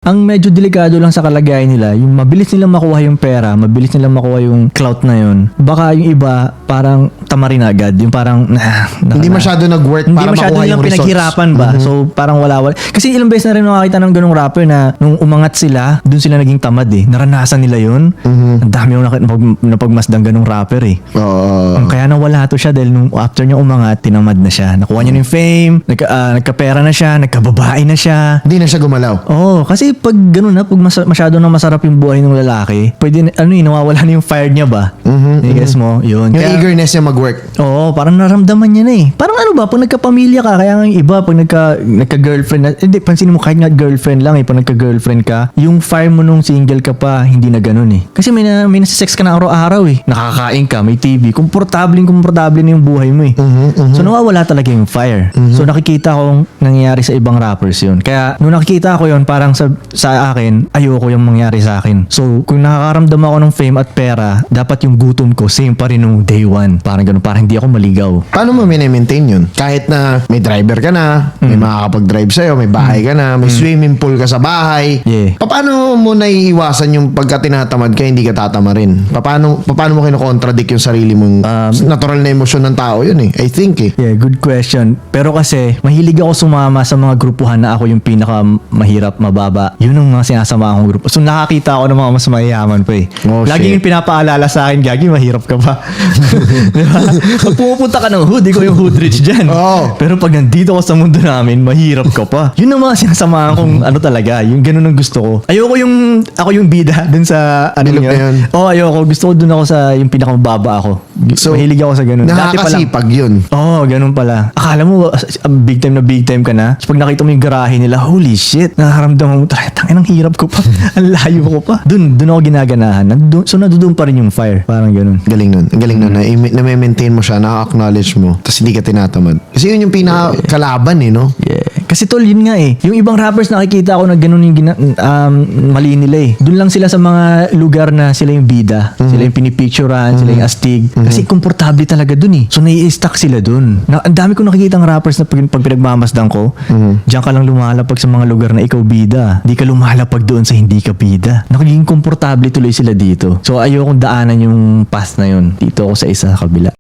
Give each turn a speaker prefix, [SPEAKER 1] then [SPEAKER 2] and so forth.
[SPEAKER 1] Ang medyo delikado lang sa kalagayan nila, yung mabilis nilang makuha yung pera, mabilis nilang makuha yung clout na yun. Baka yung iba, parang tamarin agad. Yung parang,
[SPEAKER 2] Hindi masyado nag-work
[SPEAKER 1] hindi
[SPEAKER 2] para
[SPEAKER 1] masyado
[SPEAKER 2] makuha
[SPEAKER 1] nilang
[SPEAKER 2] yung results.
[SPEAKER 1] pinaghirapan ba? So, parang wala. Kasi ilang beses na rin nakakita ng ganung rapper na nung umangat sila, dun sila naging tamad eh. Naranasan nila yun. Ang dami yung napagmasdang ganung rapper eh. Kaya nawala to siya dahil nung after niya umangat, tinamad na siya. Nakuha niya ng fame, nagkapera na siya, nagkababae na siya.
[SPEAKER 2] Hindi na siya gumalaw.
[SPEAKER 1] Oo, kasi pag ganun na, pag masyado na masarap yung buhay ng lalaki, pwede, nawawala na yung fire niya ba? Guess mo? Yun.
[SPEAKER 2] Yung eagerness niya mag-work.
[SPEAKER 1] Oo, parang naramdaman niya na eh. Parang ano ba, pag nagkapamilya ka, kaya nga yung iba, pag nagka-girlfriend na, hindi, pansinin mo kahit nga girlfriend lang eh, pag nagka-girlfriend ka, yung fire mo nung single ka pa, hindi na ganun eh. Kasi may nasa-sex ka na araw-araw eh. Nakakain ka, may TV, komportable na yung buhay mo eh. So nawawala talaga yung fire. So nakikita kong nangyayari sa ibang rappers yun. Kaya nung nakikita ko yun, parang sa akin, ayoko yung mangyari sa akin. So kung nakakaramdam ako ng fame at pera, dapat yung gutom ko same pa rin nung day one. Parang ganun, parang hindi ako maligaw.
[SPEAKER 2] Paano mo maintain yun? Kahit na may driver ka na, may makakapag-drive sa'yo, may bahay ka na, may swimming pool ka sa bahay.
[SPEAKER 1] Yeah.
[SPEAKER 2] Paano mo naiiwasan yung pagka tinatamad ka, hindi ka tatama rin? Paano mo kinokontradict yung sarili mong natural na emosyon ng tao yun eh? I think eh.
[SPEAKER 1] Yeah, good question. Pero kasi, mahilig ako sumama sa mga grupuhan na ako yung pinaka mahirap, mababa. Yun ang mga sinasama akong grupo. So nakakita ako ng mga mas mayayaman pa eh.
[SPEAKER 2] Oh,
[SPEAKER 1] Lagi
[SPEAKER 2] shit.
[SPEAKER 1] yung pinapaalala sa akin, Gagi, mahirap ka pa. Diba? Pag pumupunta ka ng hood, ikaw yung hood rich dyan.
[SPEAKER 2] Oo.
[SPEAKER 1] Pero pag nandito ka sa mundo namin, mahirap ka pa. Yun ang mga sinasamahan kong ano talaga, yung ganun ang gusto ko. Ayoko ako yung bida dun sa ano
[SPEAKER 2] Bilog na yun.
[SPEAKER 1] ayoko. Gusto ko dun ako sa yung pinakamababa ako.
[SPEAKER 2] So,
[SPEAKER 1] mahilig ako sa ganun. Dati pa lang.
[SPEAKER 2] Nakakasipag yun.
[SPEAKER 1] Ganun pala. Akala mo, big time ka na. So, pag nakita mo yung garahe nila, holy shit, nakaramdaman mo, tangin ang hirap ko pa. Ang layo ko pa. Dun ako ginaganahan. So, nandoon pa rin yung fire. Parang ganun.
[SPEAKER 2] Galing nun. Ang galing nun. Na-maintain mo siya, na-acknowledge mo, tapos hindi ka tinatamad. Kasi yun yung pinakalaban eh, no?
[SPEAKER 1] Yeah. Kasi tol, yun nga eh. Yung ibang rappers nakikita ko na ganun yung mali nila eh. Doon lang sila sa mga lugar na sila yung bida. Sila yung pinipicturean, sila yung astig. Kasi komportable talaga dun eh. So nai-stuck sila dun. Ang dami ko nakikita ng rappers na pag pinagmamasdan ko, diyan ka lang lumalapag sa mga lugar na ikaw bida. Di ka lumalapag doon sa hindi ka bida. Nakagiging komportable tuloy sila dito. So ayokong daanan yung path na yun. Dito ako sa isa kabila.